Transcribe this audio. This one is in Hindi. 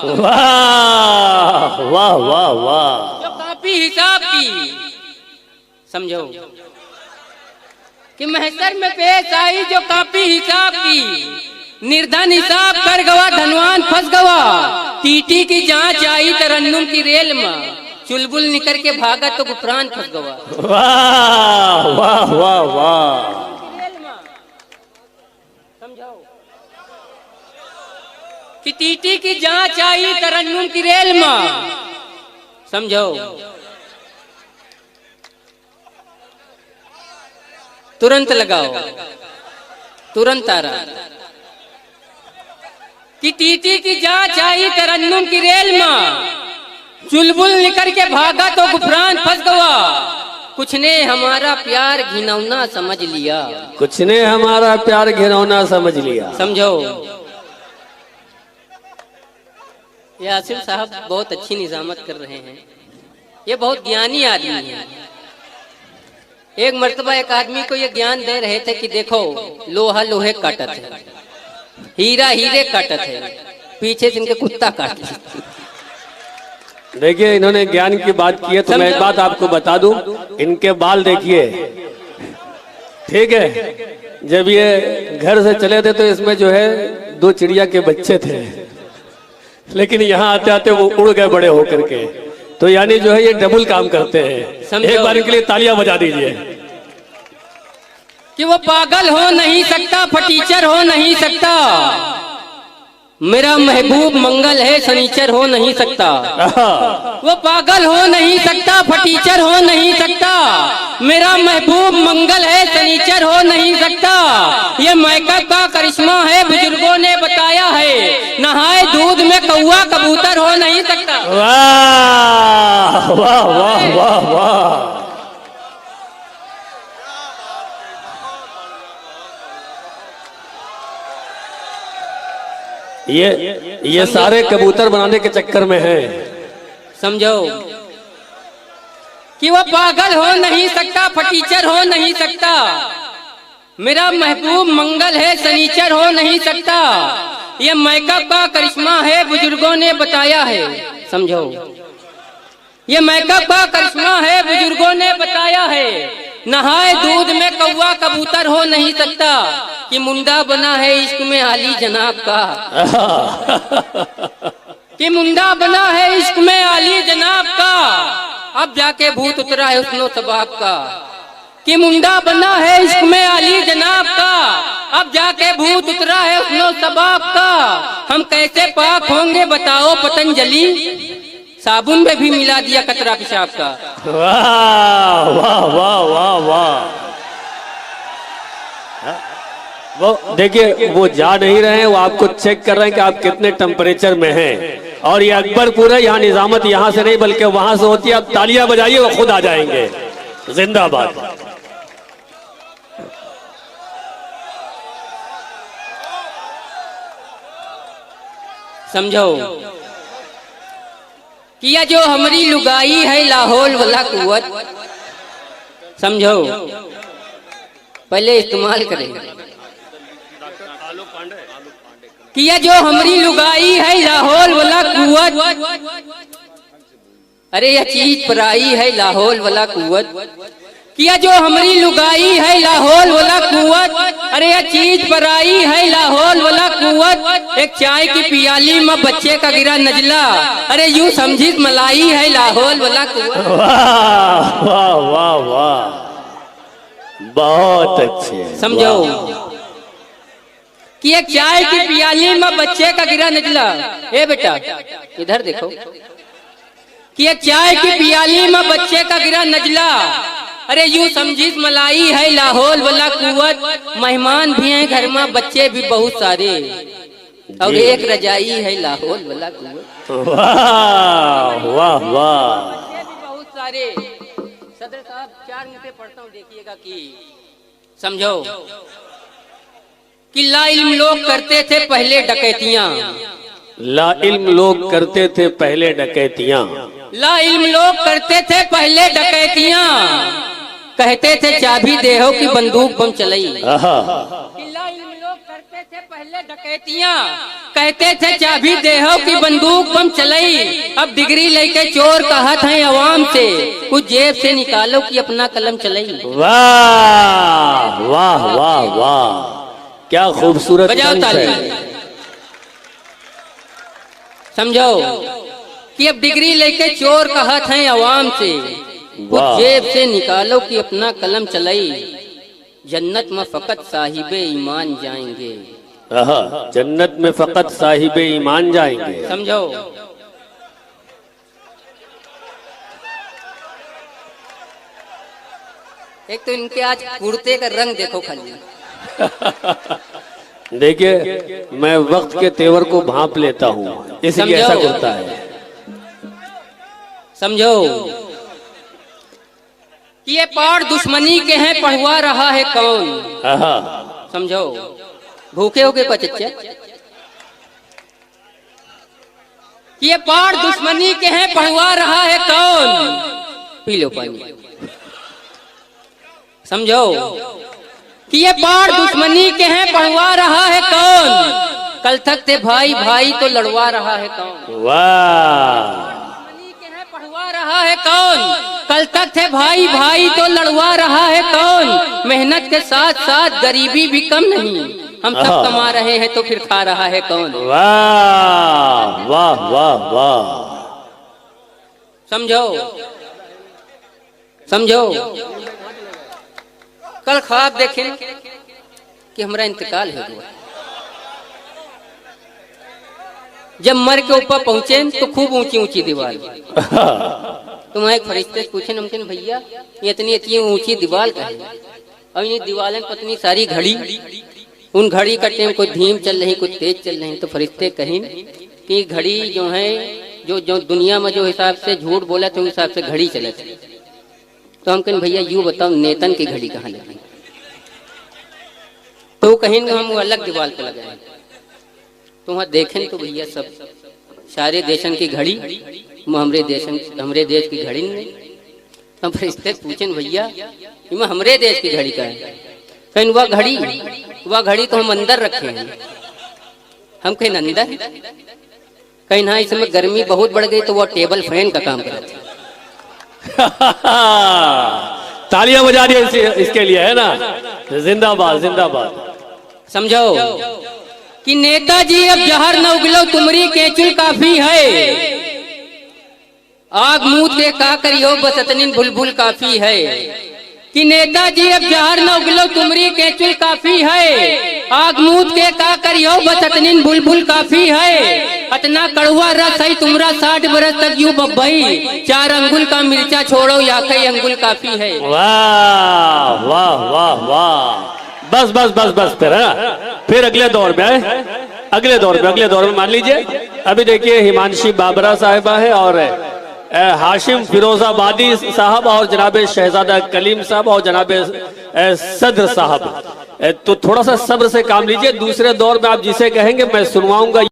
वाह वाह वाह वाह। जो कॉपी हिसाब की, समझो कि महशर में पेश आई जो कॉपी हिसाब की, निर्धन हिसाब कर गवा धनवान फंस गवा, टीटी की जांच आई तरन्नुम की रेल में, चुलबुल निकल के भागा तो गुफरान फंस गवा। वाह वाह वाह वाह। समझो कि टीटी की जांच आई तरन्नुम की रेल में, समझो तुरंत लगाओ, तुरंत आ रहा कि टीटी की जांच आई तरन्नुम की रेल में, चुलबुल निकल के भागा तो गुफरान फंस गवा, कुछ ने हमारा प्यार घिनौना समझ लिया, कुछ ने हमारा प्यार घिनौना समझ लिया। समझो ये आसिम साहब बहुत अच्छी निजामत कर रहे हैं, ये बहुत ज्ञानी आदमी है। एक मर्तबा एक आदमी को ये ज्ञान दे रहे थे कि देखो लोहा लोहे काटत है, हीरा हीरे काटत है, पीछे से इनके कुत्ता काटत है। देखिए इन्होंने ज्ञान की बात की है तो मैं एक बात आपको बता दूं, इनके बाल देखिए, ठीक है, जब ये घर से चले थे तो इसमें जो है 2 चिड़िया के बच्चे थे, लेकिन यहाँ आते आते वो उड़ गए बड़े होकर के, तो यानी जो है ये डबल काम करते हैं। एक बार इनके लिए तालियां बजा दीजिए। कि वो पागल हो नहीं सकता, फटीचर हो नहीं सकता, मेरा महबूब मंगल है शनीचर हो नहीं सकता। वो पागल हो नहीं सकता, फटीचर हो नहीं सकता, मेरा महबूब मंगल है शनीचर हो नहीं सकता। ये मेकअप का करिश्मा है बुजुर्गों ने बताया है, नहाए दूध में कौवा कबूतर हो नहीं सकता। वाह वाह वाह वाह वाह। ये सारे कबूतर बनाने के चक्कर में है। समझो कि वो पागल हो नहीं सकता, फटीचर हो नहीं सकता, मेरा महबूब मंगल है शनीचर हो नहीं सकता। ये मेकअप का करिश्मा है बुजुर्गों ने बताया है। समझो ये मेकअप का करिश्मा है बुजुर्गों ने बताया है, नहाए दूध में कौवा कबूतर हो नहीं सकता। कि मुंडा बना है इश्क में आली जनाब का, कि मुंडा बना है इश्क में आली जनाब का, अब जाके भूत उतरा है उसनो सबाब का। कि मुंडा बना है इश्क में आली जनाब का, अब जाके भूत उतरा है उसनो सबाब का। हम कैसे पाक होंगे बताओ पतंजलि, साबुन में भी मिला दिया कतरा पेशाब का। वाह वाह वाह वाह वाह। वो देखिए वो जा नहीं रहे हैं, वो आपको चेक कर रहे हैं कि आप कितने टेम्परेचर में हैं। और ये अकबरपुर है, यहाँ निजामत यहाँ से नहीं बल्कि वहां से होती है। आप तालियां बजाइए वो खुद आ जाएंगे। जिंदाबाद। समझो किया जो हमारी लुगाई है लाहौल वाला कुव्वत, समझो पहले इस्तेमाल करें। किया जो हमारी लुगाई है लाहौल वाला कुव्वत, अरे यह चीज पराई है लाहौल वाला कुव्वत। किया जो हमारी लुगाई है लाहौल वाला कुव्वत, अरे यह चीज पराई है लाहौल वाला कुव्वत। एक चाय की पियाली में बच्चे का गिरा नजला, अरे यूं समझी मलाई है लाहौल वाला कुव्वत। वाह वाह वाह वाह, बहुत अच्छे। समझो कि एक चाय की पियाली में बच्चे का गिरा नजला, ए बेटा इधर देखो, कि एक चाय की पियाली में बच्चे का गिरा नजला, अरे यूं समझी मलाई है लाहौल वाला कुव्वत। मेहमान भी हैं घर में, बच्चे भी बहुत सारे, और एक रजाई है लाहौल वाला कुव्वत। वाह वाह वाह, बच्चे भी बहुत सारे। सदर साहब 4 मिनट पढ़ता हूँ, देखिएगा कि समझो कि ला इल्म लोग करते थे पहले डकैतियां, ला इल्म लोग करते थे पहले डकैतियां, ला इल्म लोग करते थे पहले डकैतियां, कहते थे चाबी देहो की बंदूक बम चलाई। ला इल्म लोग करते थे पहले डकैतियां कहते थे चाबी देहो की बंदूक बम चलाई, अब डिग्री लेके चोर कहत हैं अवाम से कुछ जेब से निकालो कि अपना कलम चलाई। वाह वाह वाह वाह, क्या खूबसूरत बजाओ अंश ताली। है। समझो कि अब डिग्री लेके चोर कहत हैं अवाम से कुछ वाह। जेब से निकालो कि अपना कलम चलाई, जन्नत में फकत साहिबे ईमान जाएंगे। आहा, जन्नत में फकत साहिबे ईमान जाएंगे। समझो एक तो इनके आज कुर्ते का रंग देखो खाली। देखिए, मैं वक्त के तेवर को भांप लेता हूँ, इसलिए ऐसा समझो। होता है। समझो कि ये पाठ दुश्मनी के हैं, पढ़वा रहा है कौन। आहा, समझो भूखे हो गए चच्चा कि ये पाठ दुश्मनी के हैं, पढ़वा रहा है कौन। पी लो पानी। समझो कि ये पाठ दुश्मनी के हैं, पढ़वा रहा है कौन। कल तक थे भाई भाई तो लड़वा रहा है कौन। वाह, पढ़वा रहा है कौन। कल तक थे भाई भाई तो लड़वा रहा है कौन। मेहनत के साथ साथ गरीबी भी कम नहीं, हम सब आहा। कमा रहे हैं तो फिर खा रहा है कौन। वाह वाह वाह वाह। समझो समझो कल ख्वाब देखे कि हमारा इंतकाल हो गया। जब मर के ऊपर पहुंचे तो खूब ऊंची ऊंची दीवार। तो वहाँ एक फरिश्ते से पूछे नमकीन भैया ये इतनी ऊंची दीवार का है। और इन दीवार में पत्नी सारी घड़ी, उन घड़ी का टाइम कोई धीम चल रही कुछ तेज चल रही। तो फरिश्ते कहें कि घड़ी जो है जो दुनिया में जो हिसाब से झूठ बोला तो हिसाब से घड़ी चले। तो हम कहें भैया यूँ बताओ नेतन की घड़ी कहाँ लगी। तो कहेंगे हम वो अलग दीवार पे लगाए। तो वहाँ देखें तो भैया सब सारे देशन की घड़ी हमरे देश की घड़ी नहीं। हम फरिश्ते पूछें भैया ये हमरे देश की घड़ी का है। कहीं वह घड़ी तो हम अंदर रखे हैं। हम कहीं अंदर कहीं ना, इसमें गर्मी बहुत बढ़ गई तो वो टेबल फैन का काम करते। तालियां बजा दिए इसके लिए, है ना। जिंदाबाद जिंदाबाद। समझो कि नेताजी अब जहर न उगलो तुमरी केचुल काफी है। आग मूत के का करियो बस इतनी बुलबुल काफी है। कि नेताजी अब जहर न उगलो तुमरी केचुल काफी है। आग मूत के का करियो बस इतनी बुलबुल काफी है। इतना कड़वा रस है तुमरा 60 बरस तक यूं बब्बई। 4 अंगुल का मिर्चा छोड़ो या कई अंगुल काफी है। वाह वाह वाह वाह। बस बस बस बस फिर अगले दौर में आए। अगले दौर में मान लीजिए अभी देखिए हिमांशी बाबरा साहिबा है और हाशिम फिरोजाबादी साहब और जनाब शहजादा कलीम साहब और जनाब सदर साहब। तो थोड़ा सा सब्र से काम लीजिए। दूसरे दौर में आप जिसे कहेंगे मैं सुनवाऊंगा।